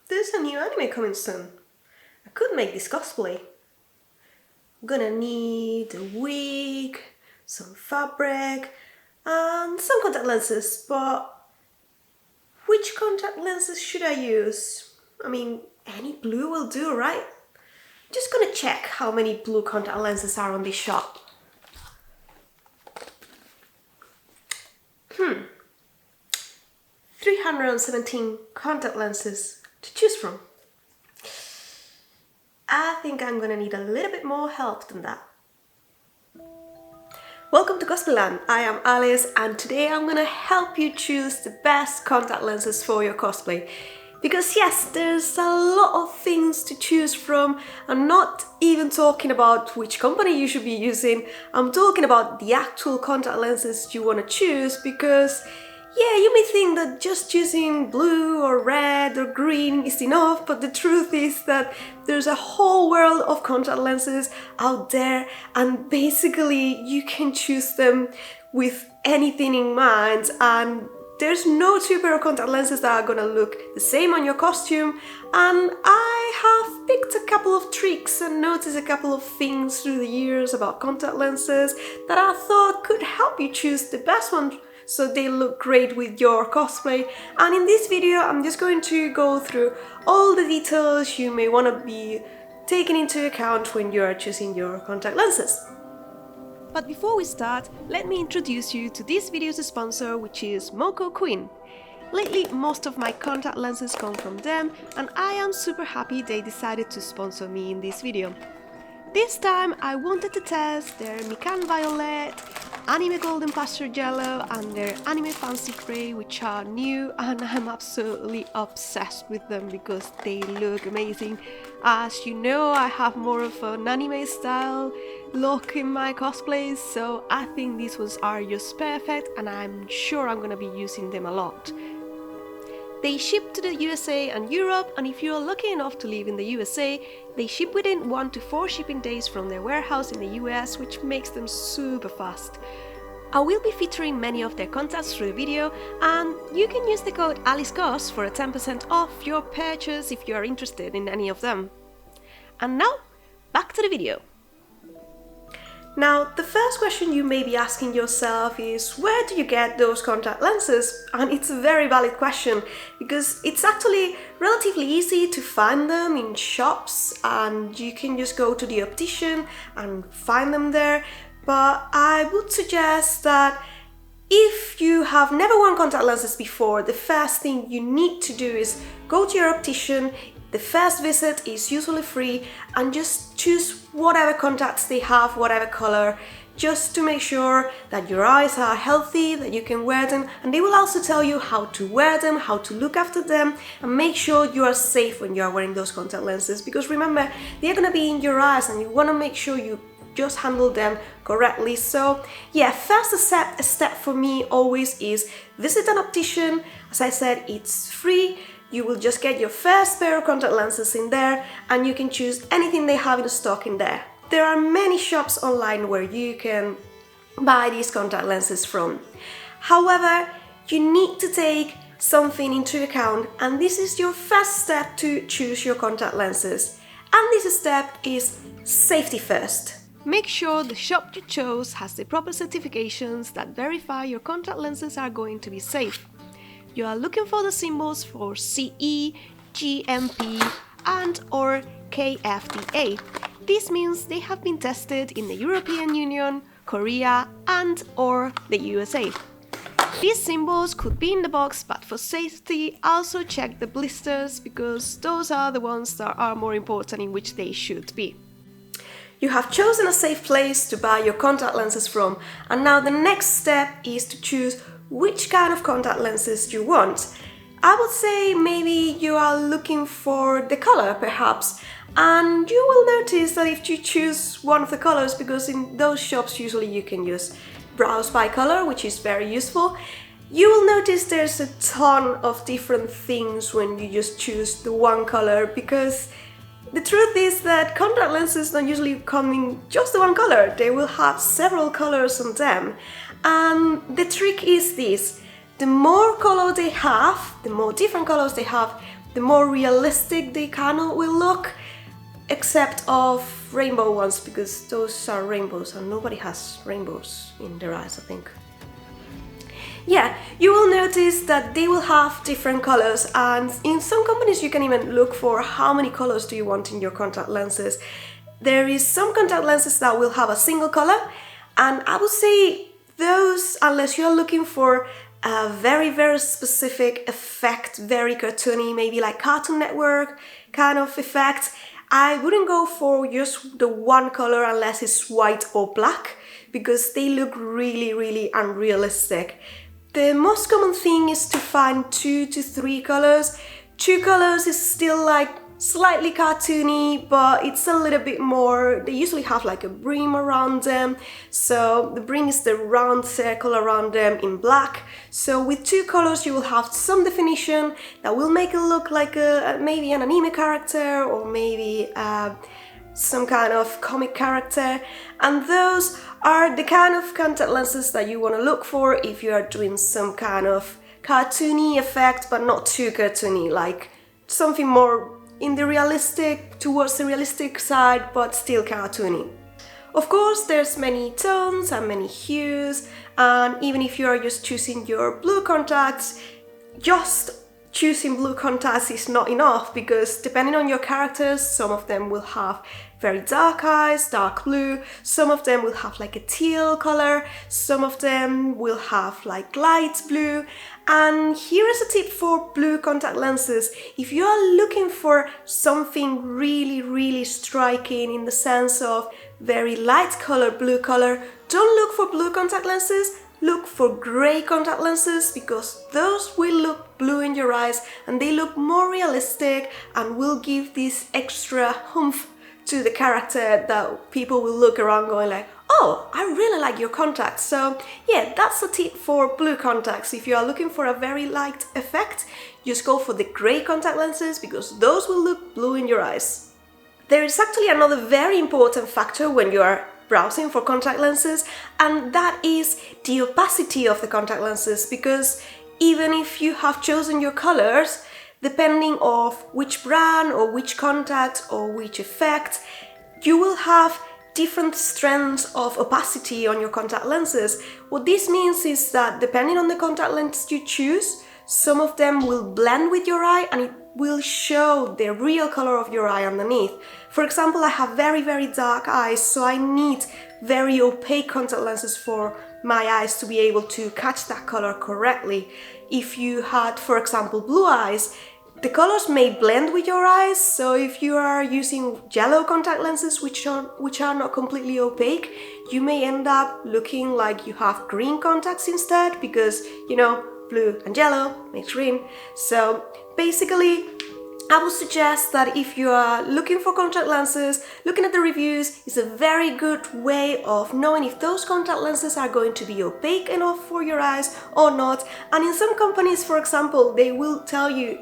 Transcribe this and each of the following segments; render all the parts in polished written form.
There's a new anime coming soon. I could make this cosplay. I'm gonna need a wig, some fabric, and some contact lenses, but which contact lenses should I use? I mean, any blue will do, right? I'm just gonna check how many blue contact lenses are on this shop. 317 contact lenses to choose from. I think I'm gonna need a little bit more help than that. Welcome to Cosplayland. I am Alice and today I'm gonna help you choose the best contact lenses for your cosplay. Because yes, there's a lot of things to choose from. I'm not even talking about which company you should be using. I'm talking about the actual contact lenses you want to choose, because yeah, you may think that just choosing blue or red or green is enough, but the truth is that there's a whole world of contact lenses out there, and basically you can choose them with anything in mind, and there's no two pair of contact lenses that are gonna look the same on your costume. And I have picked a couple of tricks and noticed a couple of things through the years about contact lenses that I thought could help you choose the best one so they look great with your cosplay. And in this video I'm just going to go through all the details you may want to be taking into account when you are choosing your contact lenses. But before we start, let me introduce you to this video's sponsor, which is Moco Queen. Lately, most of my contact lenses come from them, and I am super happy they decided to sponsor me in this video. This time I wanted to test their Mikan Violet, Anime Golden Pasture Yellow and their Anime Fancy Grey, which are new, and I'm absolutely obsessed with them because they look amazing. As you know, I have more of an anime style look in my cosplays, so I think these ones are just perfect and I'm sure I'm gonna be using them a lot. They ship to the USA and Europe, and if you are lucky enough to live in the USA, they ship within 1 to 4 shipping days from their warehouse in the US, which makes them super fast. I will be featuring many of their contacts through the video, and you can use the code AliceCos for a 10% off your purchase if you are interested in any of them. And now, back to the video. Now, the first question you may be asking yourself is, where do you get those contact lenses? And it's a very valid question, because it's actually relatively easy to find them in shops and you can just go to the optician and find them there. But I would suggest that if you have never worn contact lenses before, the first thing you need to do is go to your optician. The first visit is usually free, and just choose whatever contacts they have, whatever color, just to make sure that your eyes are healthy, that you can wear them, and they will also tell you how to wear them, how to look after them, and make sure you are safe when you are wearing those contact lenses, because remember, they're gonna be in your eyes and you wanna make sure you just handle them correctly. So yeah, first step for me always is visit an optician. As I said, it's free. You will just get your first pair of contact lenses in there and you can choose anything they have in stock in there. There are many shops online where you can buy these contact lenses from. However, you need to take something into account, and this is your first step to choose your contact lenses. And this step is safety first. Make sure the shop you chose has the proper certifications that verify your contact lenses are going to be safe. You are looking for the symbols for CE, GMP and or KFDA. This means they have been tested in the European Union, Korea and or the USA. These symbols could be in the box, but for safety also check the blisters, because those are the ones that are more important in which they should be. You have chosen a safe place to buy your contact lenses from, and now the next step is to choose which kind of contact lenses you want. I would say maybe you are looking for the color perhaps, and you will notice that if you choose one of the colors, because in those shops usually you can use browse by color, which is very useful, you will notice there's a ton of different things when you just choose the one color, because the truth is that contact lenses don't usually come in just the one color. They will have several colors on them. And the trick is this: the more color they have, the more different colors they have, the more realistic they kind of will look, except of rainbow ones, because those are rainbows and nobody has rainbows in their eyes, I think. Yeah, you will notice that they will have different colors, and in some companies you can even look for how many colors do you want in your contact lenses. There is some contact lenses that will have a single color, and I would say those, unless you're looking for a very specific effect, very cartoony, maybe like Cartoon Network kind of effect, I wouldn't go for just the one color unless it's white or black, because they look really unrealistic. The most common thing is to find 2 to 3 colors. 2 colors is still like slightly cartoony, but it's a little bit more. They usually have like a brim around them. So the brim is the round circle around them in black. So with 2 colors you will have some definition that will make it look like maybe an anime character, or maybe some kind of comic character, and those are the kind of contact lenses that you want to look for if you are doing some kind of cartoony effect, but not too cartoony, like something more in the realistic, towards the realistic side, but still cartoony. Of course, there's many tones and many hues, and even if you are just choosing your blue contacts, just choosing blue contacts is not enough, because depending on your characters, some of them will have very dark eyes, dark blue, some of them will have like a teal color, some of them will have like light blue. And here is a tip for blue contact lenses. If you are looking for something really striking in the sense of very light color, blue color, don't look for blue contact lenses. Look for grey contact lenses, because those will look blue in your eyes and they look more realistic and will give this extra oomph to the character that people will look around going like, oh, I really like your contacts. So yeah, that's a tip for blue contacts. If you are looking for a very light effect, just go for the grey contact lenses, because those will look blue in your eyes. There is actually another very important factor when you are browsing for contact lenses, and that is the opacity of the contact lenses, because even if you have chosen your colors, depending on which brand or which contact or which effect, you will have different strengths of opacity on your contact lenses. What this means is that depending on the contact lens you choose, some of them will blend with your eye and it will show the real color of your eye underneath. For example, I have very dark eyes, so I need very opaque contact lenses for my eyes to be able to catch that color correctly. If you had, for example, blue eyes, the colors may blend with your eyes, so if you are using yellow contact lenses which are not completely opaque, you may end up looking like you have green contacts instead, because, you know, blue and yellow makes green. So basically, I would suggest that if you are looking for contact lenses, looking at the reviews is a very good way of knowing if those contact lenses are going to be opaque enough for your eyes or not. And in some companies, for example, they will tell you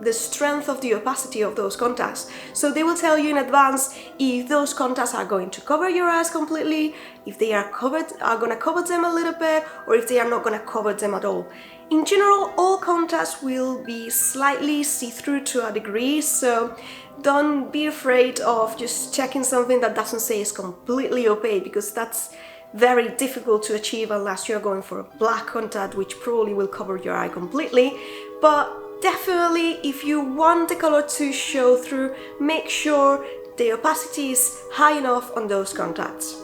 the strength of the opacity of those contacts. So they will tell you in advance if those contacts are going to cover your eyes completely, if they are going to cover them a little bit, or if they are not going to cover them at all. In general, all contacts will be slightly see-through to a degree, so don't be afraid of just checking something that doesn't say it's completely opaque, because that's very difficult to achieve unless you're going for a black contact, which probably will cover your eye completely. But definitely, if you want the color to show through, make sure the opacity is high enough on those contacts.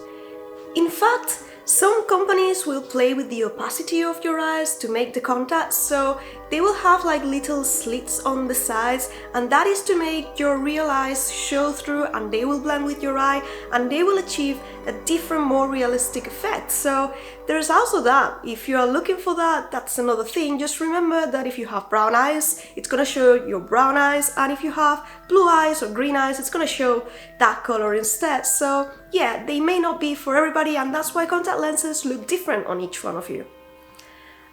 In fact, some companies will play with the opacity of your eyes to make the contacts, so they will have like little slits on the sides, and that is to make your real eyes show through, and they will blend with your eye and they will achieve a different, more realistic effect. So there's also that. If you are looking for that, that's another thing. Just remember that if you have brown eyes, it's gonna show your brown eyes, and if you have blue eyes or green eyes, it's gonna show that color instead. So yeah, they may not be for everybody, and that's why contact lenses look different on each one of you.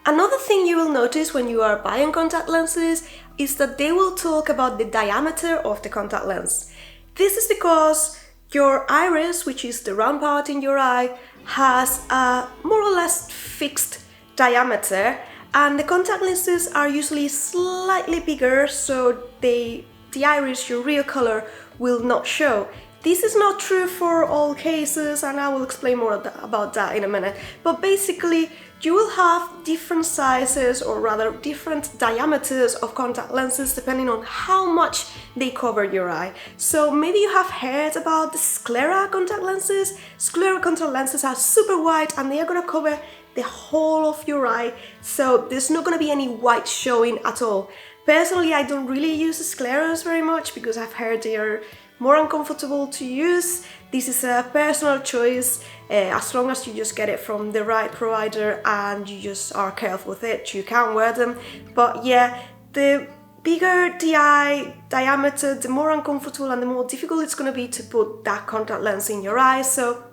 Another thing you will notice when you are buying contact lenses is that they will talk about the diameter of the contact lens. This is because your iris, which is the round part in your eye, has a more or less fixed diameter, And the contact lenses are usually slightly bigger, so the iris, your real color, will not show. This is not true for all cases, and I will explain more about that in a minute. But basically, you will have different sizes, or rather different diameters of contact lenses depending on how much they cover your eye. So maybe you have heard about the sclera contact lenses. Sclera contact lenses are super wide and they are going to cover the whole of your eye, so there's not going to be any white showing at all. Personally, I don't really use the scleras very much because I've heard they are more uncomfortable to use. This is a personal choice. As long as you just get it from the right provider and you just are careful with it, you can wear them. But yeah, the bigger the eye diameter, the more uncomfortable and the more difficult it's going to be to put that contact lens in your eye, so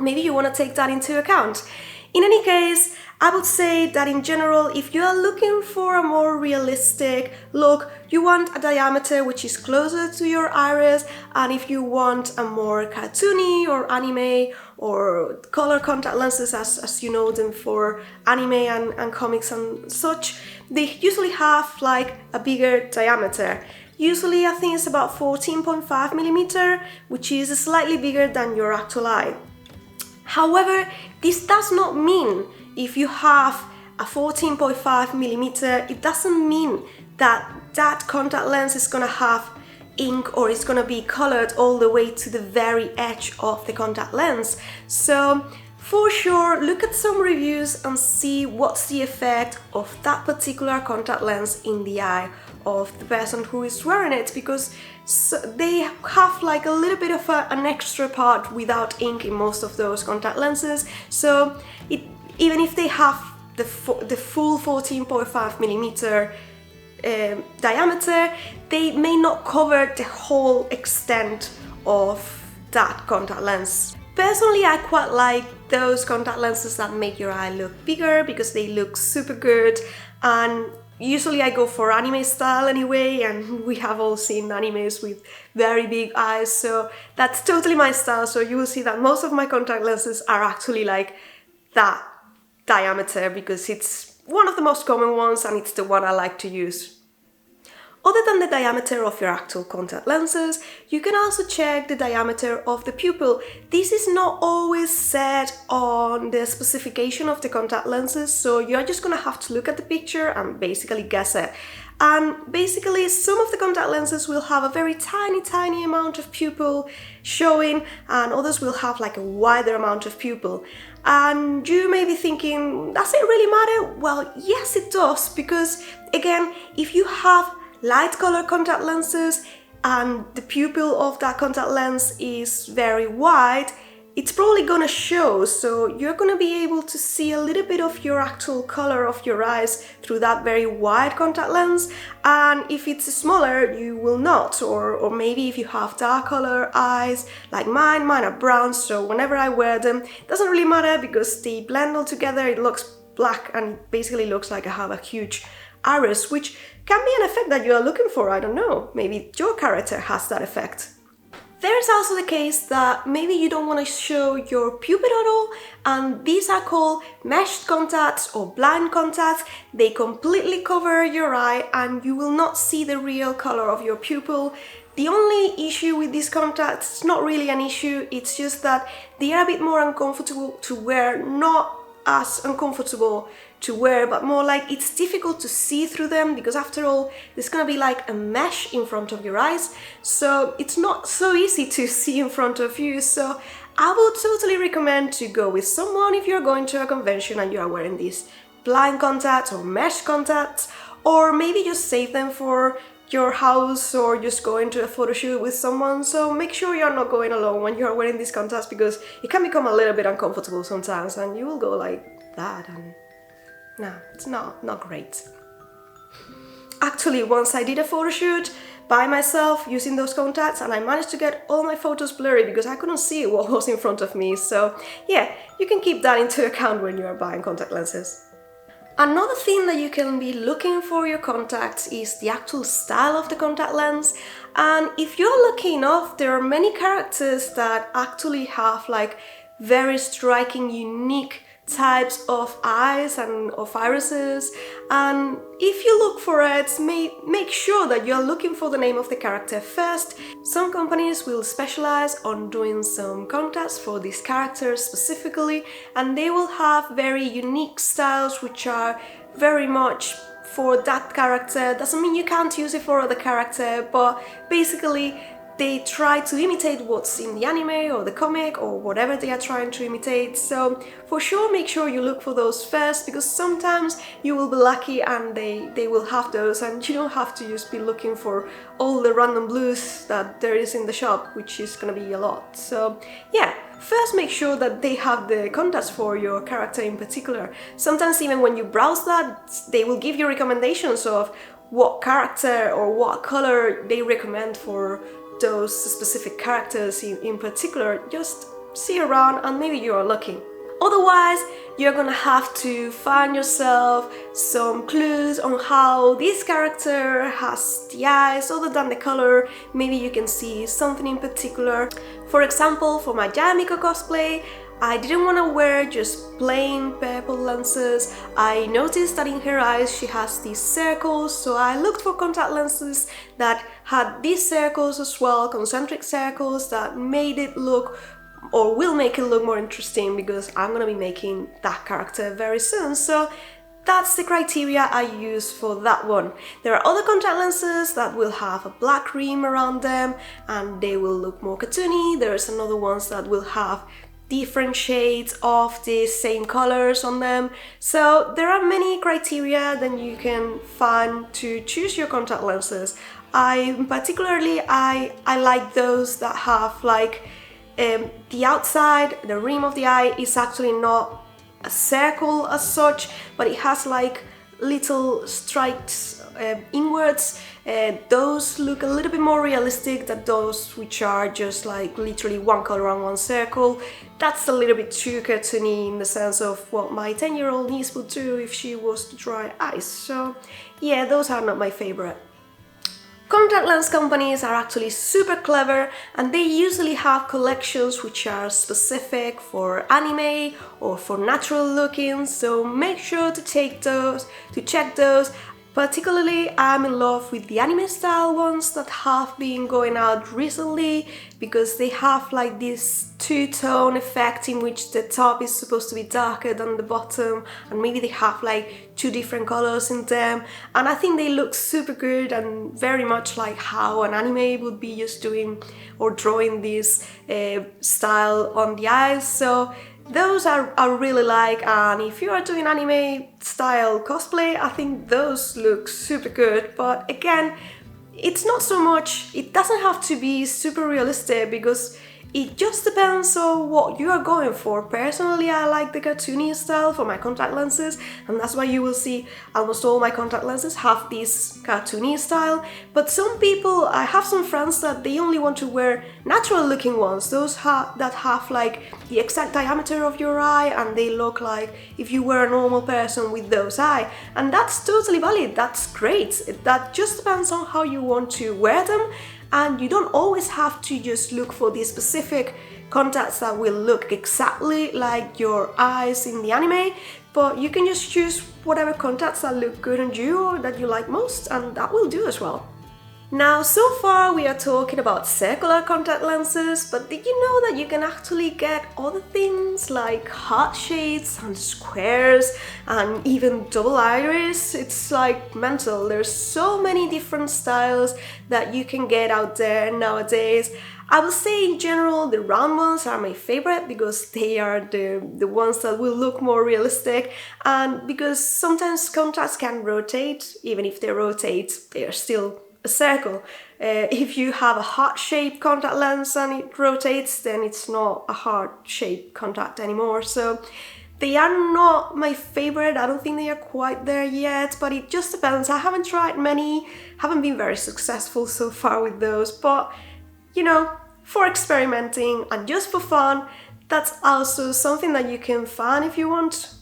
maybe you want to take that into account. In any case, I would say that in general, if you are looking for a more realistic look, you want a diameter which is closer to your iris, and if you want a more cartoony or anime or color contact lenses as you know them for anime and comics and such, they usually have like a bigger diameter. Usually I think it's about 14.5 millimeter, which is slightly bigger than your actual eye. However, this does not mean if you have a 14.5 millimeter, it doesn't mean that that contact lens is gonna have ink or it's gonna be colored all the way to the very edge of the contact lens. So for sure, look at some reviews and see what's the effect of that particular contact lens in the eye of the person who is wearing it, because they have like a little bit of an extra part without ink in most of those contact lenses. So even if they have the full 14.5 millimeter diameter, they may not cover the whole extent of that contact lens. Personally, I quite like those contact lenses that make your eye look bigger because they look super good, and usually I go for anime style anyway, and we have all seen animes with very big eyes, so that's totally my style. So you will see that most of my contact lenses are actually like that diameter because it's one of the most common ones and it's the one I like to use. Other than the diameter of your actual contact lenses, you can also check the diameter of the pupil. This is not always set on the specification of the contact lenses, so you're just gonna have to look at the picture and basically guess it. And basically, some of the contact lenses will have a very tiny amount of pupil showing, and others will have like a wider amount of pupil. And you may be thinking, does it really matter? Well, yes it does, because again, if you have light color contact lenses and the pupil of that contact lens is very wide, it's probably gonna show, so you're gonna be able to see a little bit of your actual color of your eyes through that very wide contact lens. And if it's smaller, you will not, or maybe if you have dark color eyes like mine are brown, so whenever I wear them, it doesn't really matter because they blend all together. It looks black and basically looks like I have a huge iris, which can be an effect that you are looking for. I don't know, maybe your character has that effect. There is also the case that maybe you don't want to show your pupil at all, and these are called meshed contacts or blind contacts. They completely cover your eye and you will not see the real color of your pupil. The only issue with these contacts, it's not really an issue, it's just that they are a bit more uncomfortable to wear, not as uncomfortable to wear, but more like it's difficult to see through them because after all there's gonna be like a mesh in front of your eyes, so it's not so easy to see in front of you. So I would totally recommend to go with someone if you're going to a convention and you are wearing these blind contacts or mesh contacts, or maybe just save them for your house or just going to a photo shoot with someone. So make sure you're not going alone when you're wearing these contacts because it can become a little bit uncomfortable sometimes and you will go like that, and no, it's not great. Actually, once I did a photo shoot by myself using those contacts and I managed to get all my photos blurry because I couldn't see what was in front of me. So yeah, you can keep that into account when you are buying contact lenses. Another thing that you can be looking for your contacts is the actual style of the contact lens. And if you're lucky enough, there are many characters that actually have like very striking, unique types of eyes and of irises, and if you look for it, make sure that you're looking for the name of the character first. Some companies will specialize on doing some contacts for these characters specifically, and they will have very unique styles which are very much for that character. Doesn't mean you can't use it for other character, but basically they try to imitate what's in the anime or the comic or whatever they are trying to imitate. So for sure, make sure you look for those first, because sometimes you will be lucky and they will have those, and you don't have to just be looking for all the random blues that there is in the shop, which is gonna be a lot. So yeah, first make sure that they have the contacts for your character in particular. Sometimes even when you browse that, they will give you recommendations of what character or what color they recommend for those specific characters in particular. Just see around and maybe you are lucky. Otherwise, you're gonna have to find yourself some clues on how this character has the eyes other than the color. Maybe you can see something in particular. For example, for my Uniqso cosplay, I didn't want to wear just plain purple lenses. I noticed that in her eyes she has these circles, so I looked for contact lenses that had these circles as well, concentric circles that made it look, or will make it look more interesting, because I'm gonna be making that character very soon. So that's the criteria I use for that one. There are other contact lenses that will have a black rim around them and they will look more cartoony. There's another ones that will have different shades of the same colors on them. So there are many criteria that you can find to choose your contact lenses. I like those that have like the outside, the rim of the eye is actually not a circle as such, but it has like little stripes inwards. Those look a little bit more realistic than those which are just like literally one color and one circle. That's a little bit too cartoony in the sense of what my 10-year-old niece would do if she was to draw eyes. So yeah, those are not my favorite. Contact lens companies are actually super clever, and they usually have collections which are specific for anime or for natural looking, so make sure to check those. Particularly, I'm in love with the anime style ones that have been going out recently, because they have like this two-tone effect in which the top is supposed to be darker than the bottom, and maybe they have like two different colors in them, and I think they look super good and very much like how an anime would be just doing or drawing this style on the eyes. So those I really like, and if you are doing anime style cosplay, I think those look super good. But again, it's not so much, it doesn't have to be super realistic, because it just depends on what you are going for. Personally, I like the cartoony style for my contact lenses, and that's why you will see almost all my contact lenses have this cartoony style. But some people, I have some friends that they only want to wear natural looking ones, those that have like the exact diameter of your eye, and they look like if you were a normal person with those eyes. And that's totally valid, that's great. That just depends on how you want to wear them. And you don't always have to just look for the specific contacts that will look exactly like your eyes in the anime, but you can just choose whatever contacts that look good on you or that you like most, and that will do as well. Now, so far we are talking about circular contact lenses, but did you know that you can actually get other things like heart shapes and squares and even double iris? It's like mental. There's so many different styles that you can get out there nowadays. I would say in general the round ones are my favorite, because they are the ones that will look more realistic, and because sometimes contacts can rotate. Even if they rotate, they are still a circle. If you have a heart-shaped contact lens and it rotates, then it's not a heart-shaped contact anymore. So they are not my favorite. I don't think they are quite there yet, but it just depends. I haven't tried many, haven't been very successful so far with those, but you know, for experimenting and just for fun, that's also something that you can find if you want.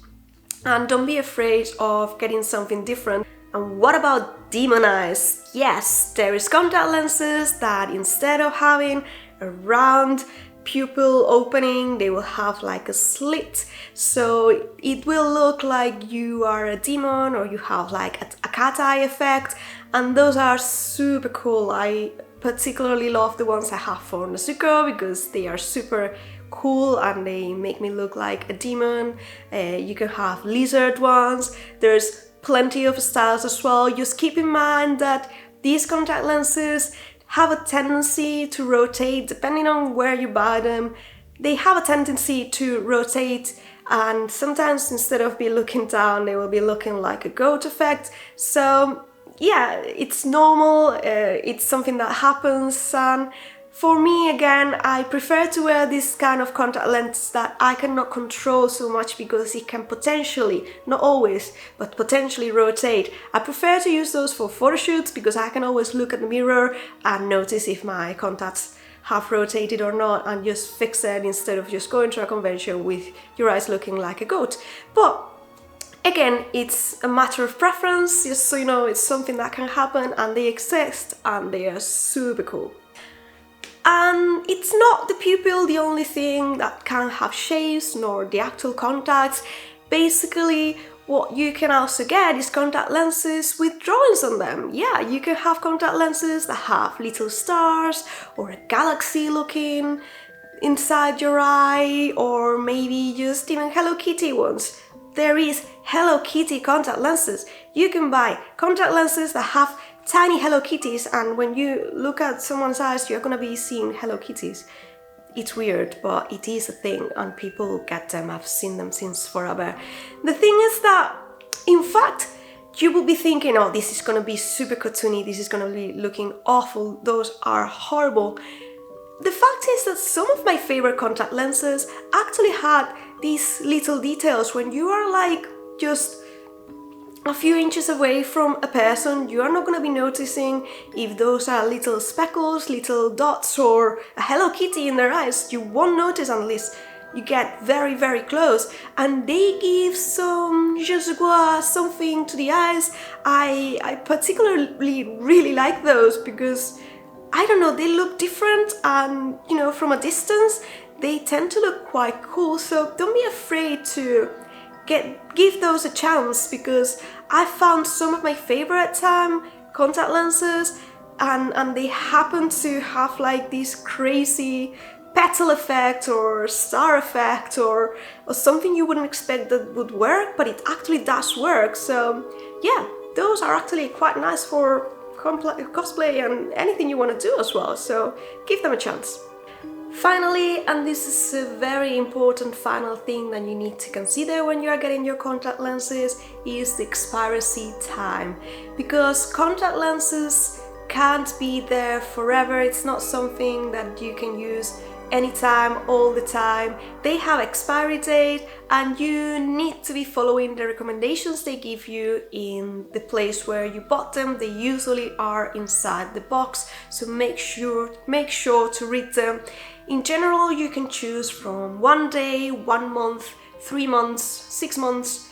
And don't be afraid of getting something different. And what about demon eyes? Yes, there is contact lenses that instead of having a round pupil opening, they will have like a slit, so it will look like you are a demon or you have like a cat eye effect, and those are super cool. I particularly love the ones I have for Nezuko because they are super cool and they make me look like a demon. You can have lizard ones, there's plenty of styles as well. Just keep in mind that these contact lenses have a tendency to rotate depending on where you buy them. They have a tendency to rotate, and sometimes instead of be looking down, they will be looking like a goat effect. So yeah, it's normal, it's something that happens, and for me, again, I prefer to wear this kind of contact lens that I cannot control so much because it can potentially, not always, but potentially rotate. I prefer to use those for photo shoots because I can always look at the mirror and notice if my contacts have rotated or not and just fix it instead of just going to a convention with your eyes looking like a goat. But again, it's a matter of preference, just so you know, it's something that can happen and they exist and they are super cool. And it's not the pupil the only thing that can have shapes, nor the actual contacts. Basically, what you can also get is contact lenses with drawings on them. Yeah, you can have contact lenses that have little stars or a galaxy looking inside your eye, or maybe just even Hello Kitty ones. There is Hello Kitty contact lenses. You can buy contact lenses that have tiny Hello Kitties, and when you look at someone's eyes, you're gonna be seeing Hello Kitties. It's weird, but it is a thing, and people get them. I've seen them since forever. The thing is that, in fact, you will be thinking, oh, this is gonna be super cartoony, this is gonna be looking awful, those are horrible. The fact is that some of my favorite contact lenses actually had these little details. When you are like just a few inches away from a person, you are not going to be noticing if those are little speckles, little dots, or a Hello Kitty in their eyes. You won't notice unless you get very, very close. And they give some je sais quoi, something to the eyes. I particularly really like those because, I don't know, they look different, and you know, from a distance they tend to look quite cool. So don't be afraid to give those a chance, because I found some of my favorite contact lenses and they happen to have like this crazy petal effect or star effect or something you wouldn't expect that would work, but it actually does work. So yeah, those are actually quite nice for cosplay and anything you want to do as well, so give them a chance. Finally, and this is a very important final thing that you need to consider when you are getting your contact lenses, is the expiry time. Because contact lenses can't be there forever. It's not something that you can use anytime, all the time. They have expiry date, and you need to be following the recommendations they give you in the place where you bought them. They usually are inside the box, so make sure to read them. In general, you can choose from 1 day, 1 month, 3 months, 6 months,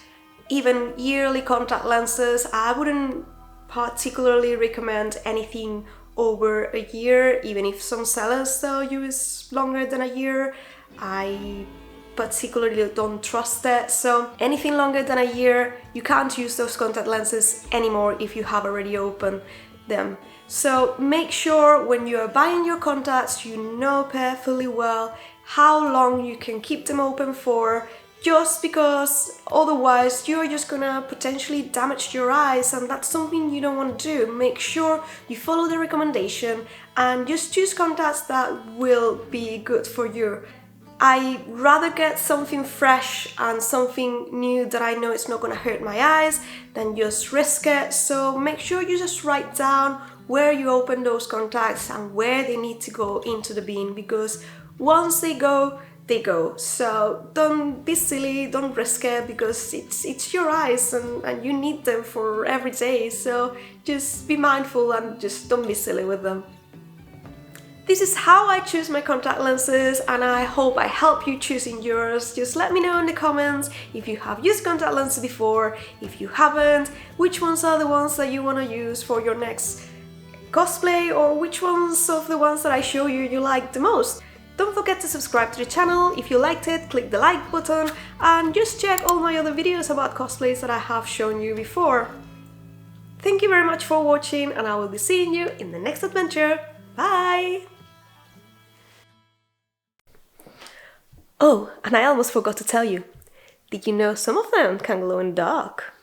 even yearly contact lenses. I wouldn't particularly recommend anything over a year, even if some sellers tell you it's longer than a year. I particularly don't trust that. So anything longer than a year, you can't use those contact lenses anymore if you have already opened them. So make sure when you are buying your contacts, you know perfectly well how long you can keep them open for, just because otherwise you're just gonna potentially damage your eyes, and that's something you don't want to do. Make sure you follow the recommendation and just choose contacts that will be good for you. I'd rather get something fresh and something new that I know it's not gonna hurt my eyes than just risk it. So make sure you just write down where you open those contacts and where they need to go into the bin, because once they go, they go. So don't be silly, don't risk it, because it's your eyes and you need them for every day. So just be mindful and just don't be silly with them. This is how I choose my contact lenses, and I hope I help you choosing yours. Just let me know in the comments if you have used contact lenses before. If you haven't, which ones are the ones that you want to use for your next cosplay, or which ones of the ones that I show you like the most. Don't forget to subscribe to the channel. If you liked it, click the like button and just check all my other videos about cosplays that I have shown you before. Thank you very much for watching and I will be seeing you in the next adventure. Bye! Oh, and I almost forgot to tell you. Did you know some of them can glow in the dark?